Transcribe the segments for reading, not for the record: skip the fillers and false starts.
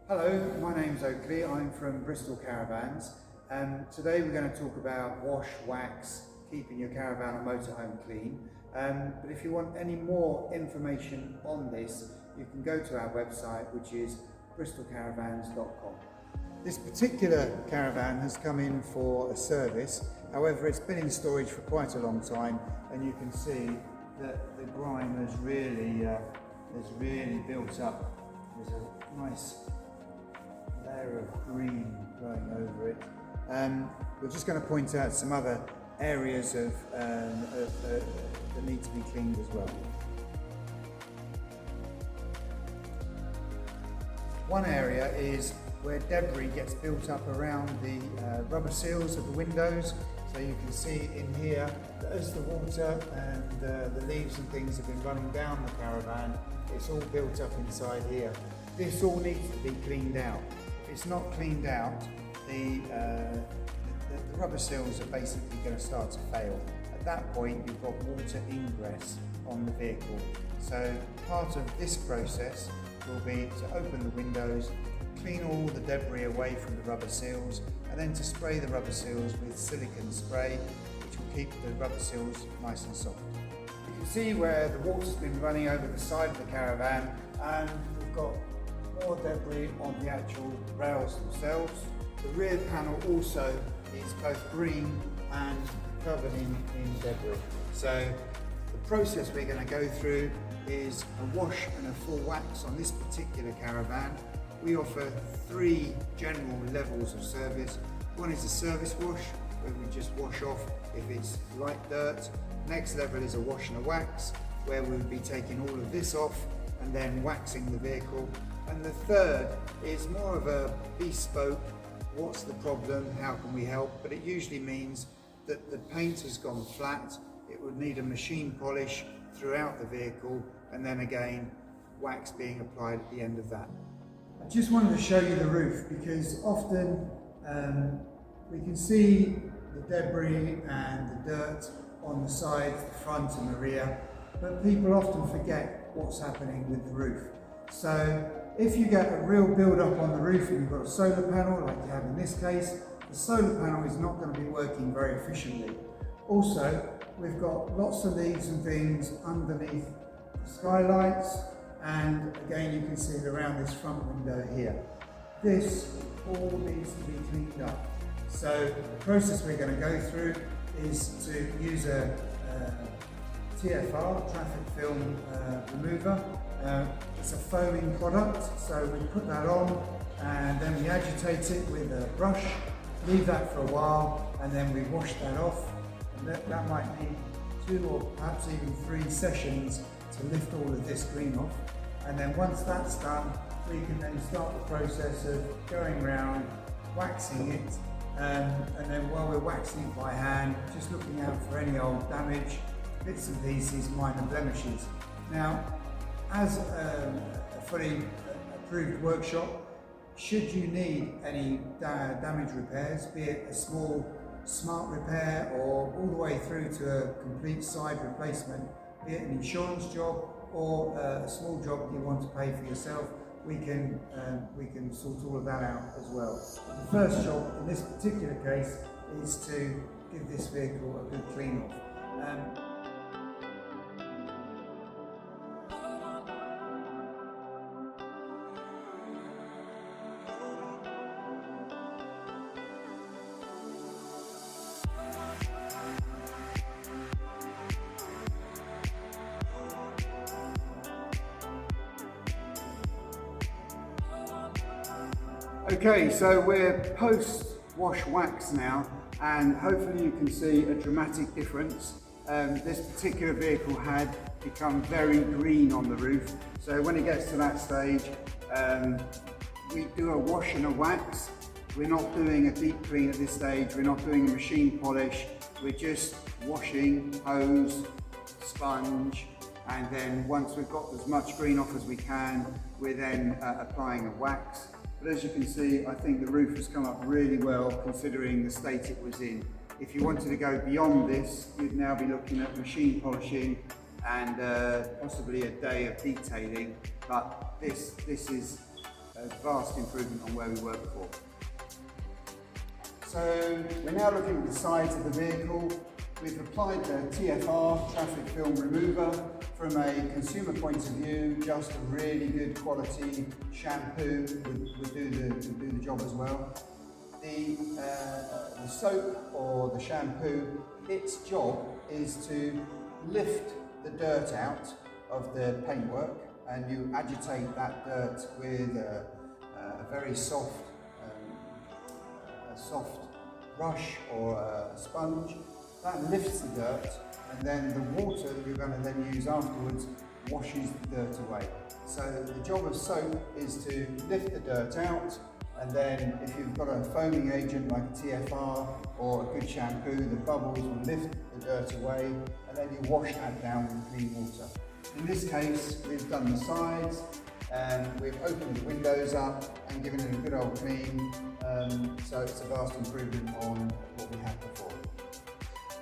Hello, my name's Oakley. I'm from Bristol Caravans. Today we're going to talk about wash, wax, keeping your caravan or motorhome clean. But if you want any more information on this, you can go to our website, which is bristolcaravans.com. This particular caravan has come in for a service. However, it's been in storage for quite a long time, and you can see that the grime has really built up. There's a nice layer of green going over it. We're just going to point out some other areas that need to be cleaned as well. One area is where debris gets built up around the rubber seals of the windows. So you can see in here that as the water and the leaves and things have been running down the caravan, it's all built up inside here. This all needs to be cleaned out. If it's not cleaned out, the rubber seals are basically going to start to fail. At that point, you've got water ingress on the vehicle. So part of this process will be to open the windows, clean all the debris away from the rubber seals, and then to spray the rubber seals with silicone spray, which will keep the rubber seals nice and soft. You can see where the water's been running over the side of the caravan, and we've got more debris on the actual rails themselves. The rear panel also is both green and covered in debris. So the process we're going to go through is a wash and a full wax on this particular caravan. We offer 3 general levels of service. One is a service wash, where we just wash off if it's light dirt. Next level is a wash and a wax, where we'll be taking all of this off and then waxing the vehicle. And the third is more of a bespoke, what's the problem, how can we help? But it usually means that the paint has gone flat, it would need a machine polish throughout the vehicle, and then again, wax being applied at the end of that. I just wanted to show you the roof, because often we can see the debris and the dirt on the sides, the front and the rear, but people often forget what's happening with the roof. So if you get a real build-up on the roof and you've got a solar panel, like you have in this case, the solar panel is not going to be working very efficiently. Also, we've got lots of leaves and things underneath the skylights, and again you can see it around this front window here. This all needs to be cleaned up. So the process we're going to go through is to use a TFR, traffic film remover. It's a foaming product, so we put that on and then we agitate it with a brush, leave that for a while, and then we wash that off. And that might need 2 or perhaps even 3 sessions to lift all of this green off. And then once that's done, we can then start the process of going around, waxing it, and then while we're waxing it by hand, just looking out for any old damage, bits and pieces, minor blemishes. Now, as a fully approved workshop, should you need any damage repairs, be it a small smart repair or all the way through to a complete side replacement, be it an insurance job or a small job that you want to pay for yourself, we can sort all of that out as well. The first job in this particular case is to give this vehicle a good clean off. Okay, so we're post-wash wax now, and hopefully you can see a dramatic difference. This particular vehicle had become very green on the roof, so when it gets to that stage, we do a wash and a wax. We're not doing a deep clean at this stage, we're not doing a machine polish, we're just washing, hose, sponge, and then once we've got as much green off as we can, we're then applying a wax. But as you can see, I think the roof has come up really well considering the state it was in. If you wanted to go beyond this, you'd now be looking at machine polishing and possibly a day of detailing, but this is a vast improvement on where we were before. So we're now looking at the sides of the vehicle. We've applied the TFR, traffic film remover. From a consumer point of view, just a really good quality shampoo would do the job as well. The soap or the shampoo, its job is to lift the dirt out of the paintwork, and you agitate that dirt with a very soft brush or a sponge. That lifts the dirt, and then the water that you're going to then use afterwards washes the dirt away. So the job of soap is to lift the dirt out, and then if you've got a foaming agent like a TFR or a good shampoo, the bubbles will lift the dirt away, and then you wash that down with clean water. In this case, we've done the sides, and we've opened the windows up and given it a good old clean, so it's a vast improvement on what we had before.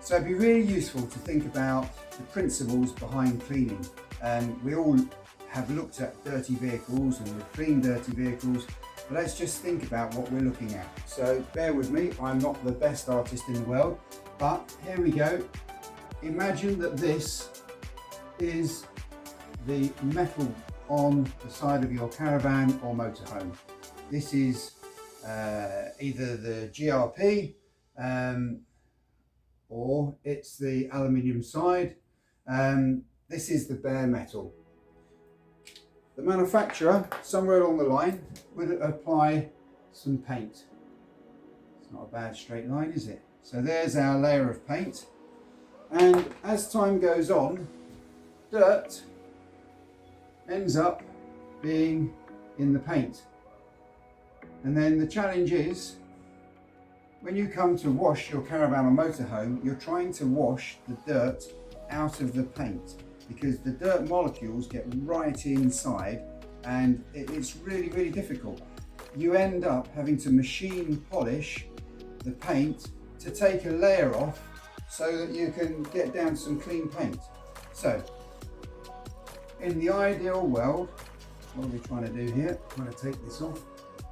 So it'd be really useful to think about the principles behind cleaning. We all have looked at dirty vehicles and we've cleaned dirty vehicles, but let's just think about what we're looking at. So bear with me, I'm not the best artist in the world, but here we go. Imagine that this is the metal on the side of your caravan or motorhome. This is either the GRP, or it's the aluminium side. This is the bare metal. The manufacturer, somewhere along the line, would apply some paint. It's not a bad straight line, is it? So there's our layer of paint. And as time goes on, dirt ends up being in the paint. And then the challenge is, when you come to wash your caravan or motorhome, you're trying to wash the dirt out of the paint, because the dirt molecules get right inside, and it's really, really difficult. You end up having to machine polish the paint to take a layer off so that you can get down some clean paint. So, in the ideal world, what are we trying to do here? I'm going to take this off.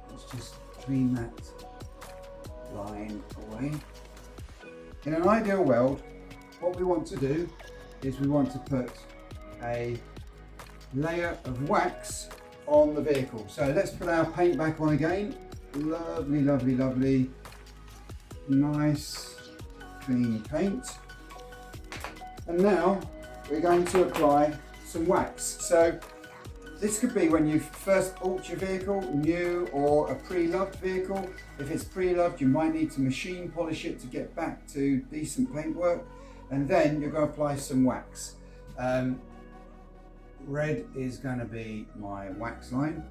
Let's just clean that line away. In an ideal world, what we want to do is we want to put a layer of wax on the vehicle. So let's put our paint back on again. Lovely, lovely, lovely, nice clean paint. And now we're going to apply some wax. So this could be when you first bought your vehicle, new or a pre-loved vehicle. If it's pre-loved, you might need to machine polish it to get back to decent paintwork, and then you're going to apply some wax. Red is going to be my wax line.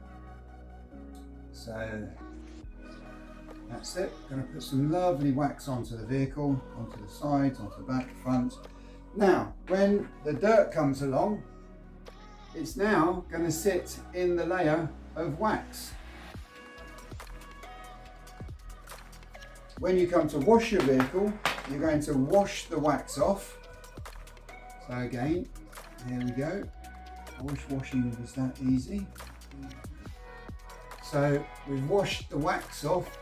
So that's it. Going to put some lovely wax onto the vehicle, onto the sides, onto the back, front. Now, when the dirt comes along, it's now going to sit in the layer of wax. When you come to wash your vehicle, you're going to wash the wax off. So again, here we go. I wish washing was that easy. So we've washed the wax off.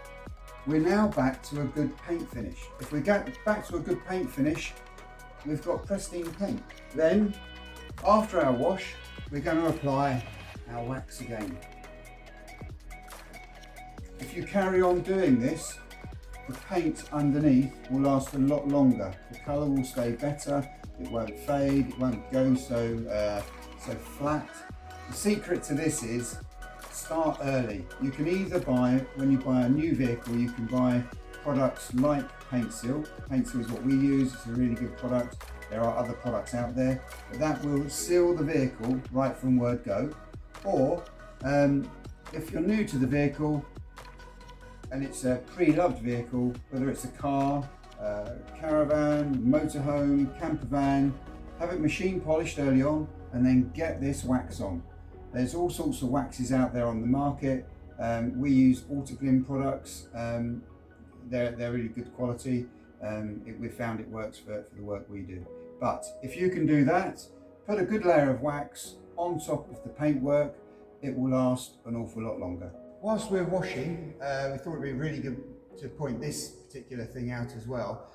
We're now back to a good paint finish. If we get back to a good paint finish, we've got pristine paint. Then, after our wash, we're going to apply our wax again. If you carry on doing this, the paint underneath will last a lot longer. The colour will stay better, it won't fade, it won't go so flat. The secret to this is start early. You can either buy, when you buy a new vehicle, you can buy products like Paint Seal. Paint Seal is what we use, it's a really good product. There are other products out there, but that will seal the vehicle right from word go. Or if you're new to the vehicle and it's a pre-loved vehicle, whether it's a car, caravan, motorhome, camper van, have it machine polished early on and then get this wax on. There's all sorts of waxes out there on the market. We use Autoglym products. They're really good quality. We've found it works for the work we do. But if you can do that, put a good layer of wax on top of the paintwork, it will last an awful lot longer. Whilst we're washing, we thought it'd be really good to point this particular thing out as well.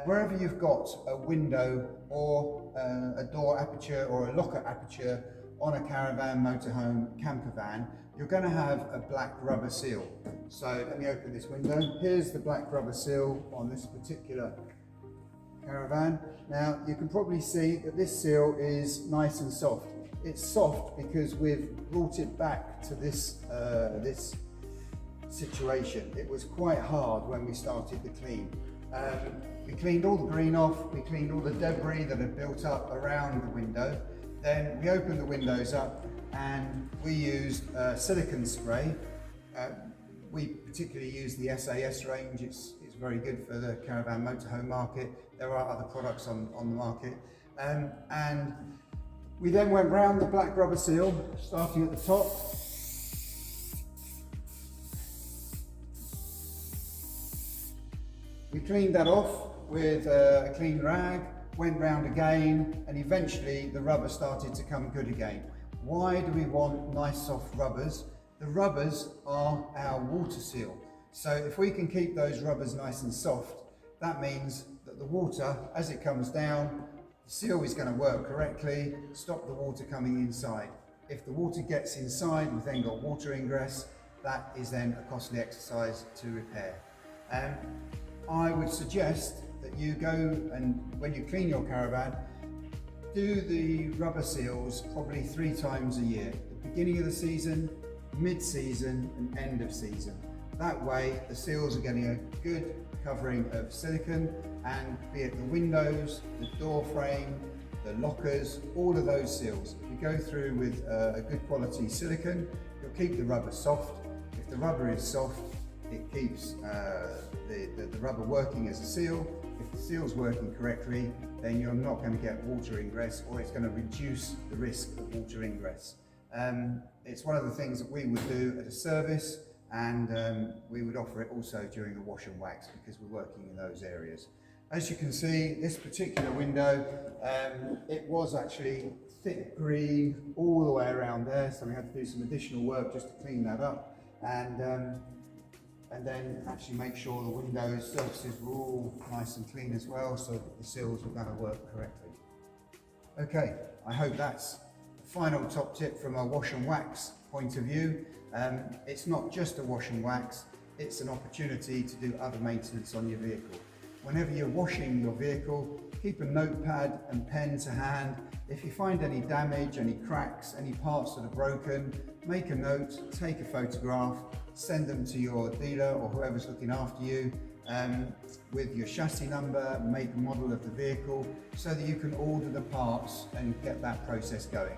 Wherever you've got a window or a door aperture or a locker aperture on a caravan, motorhome, camper van, you're going to have a black rubber seal. So let me open this window. Here's the black rubber seal on this particular caravan. Now you can probably see that this seal is nice and soft. It's soft because we've brought it back to this this situation. It was quite hard when we started the clean. We cleaned all the green off, we cleaned all the debris that had built up around the window. Then we opened the windows up and we used silicone spray. We particularly use the SAS range. It's very good for the caravan motorhome market. There are other products on the market. And we then went round the black rubber seal, starting at the top. We cleaned that off with a clean rag, went round again, and eventually the rubber started to come good again. Why do we want nice soft rubbers? The rubbers are our water seal. So if we can keep those rubbers nice and soft, that means that the water, as it comes down, the seal is going to work correctly, stop the water coming inside. If the water gets inside, we've then got water ingress. That is then a costly exercise to repair. I would suggest that you go and when you clean your caravan, do the rubber seals probably 3 times a year. The beginning of the season, mid-season and end of season. That way the seals are getting a good covering of silicone, and be it the windows, the door frame, the lockers, all of those seals. If you go through with a good quality silicone, you'll keep the rubber soft. If the rubber is soft, it keeps the rubber working as a seal. If the seal's working correctly, then you're not going to get water ingress, or it's going to reduce the risk of water ingress. It's one of the things that we would do at a service, and we would offer it also during the wash and wax because we're working in those areas. As you can see, this particular window, it was actually thick green all the way around there, so we had to do some additional work just to clean that up, and then actually make sure the windows surfaces were all nice and clean as well, so that the seals were going to work correctly. Okay, I hope that's the final top tip from a wash and wax point of view. It's not just a wash and wax, it's an opportunity to do other maintenance on your vehicle. Whenever you're washing your vehicle, keep a notepad and pen to hand. If you find any damage, any cracks, any parts that are broken, make a note, take a photograph, send them to your dealer or whoever's looking after you with your chassis number, make and model of the vehicle, so that you can order the parts and get that process going.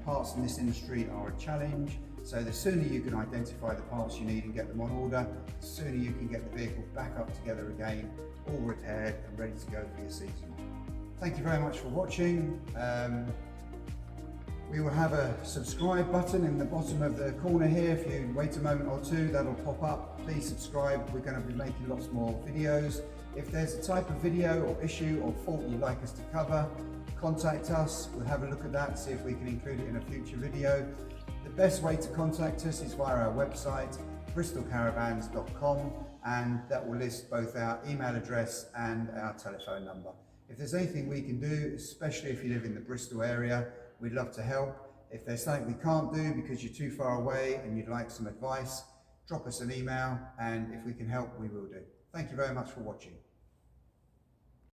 Parts in this industry are a challenge, so the sooner you can identify the parts you need and get them on order, the sooner you can get the vehicle back up together again, all repaired and ready to go for your season. Thank you very much for watching. We will have a subscribe button in the bottom of the corner here. If you wait a moment or two, that'll pop up. Please subscribe. We're going to be making lots more videos. If there's a type of video or issue or fault you'd like us to cover, contact us. We'll have a look at that, see if we can include it in a future video. The best way to contact us is via our website, bristolcaravans.com, and that will list both our email address and our telephone number. If there's anything we can do, especially if you live in the Bristol area, we'd love to help. If there's something we can't do because you're too far away and you'd like some advice, drop us an email, and if we can help, we will do. Thank you very much for watching.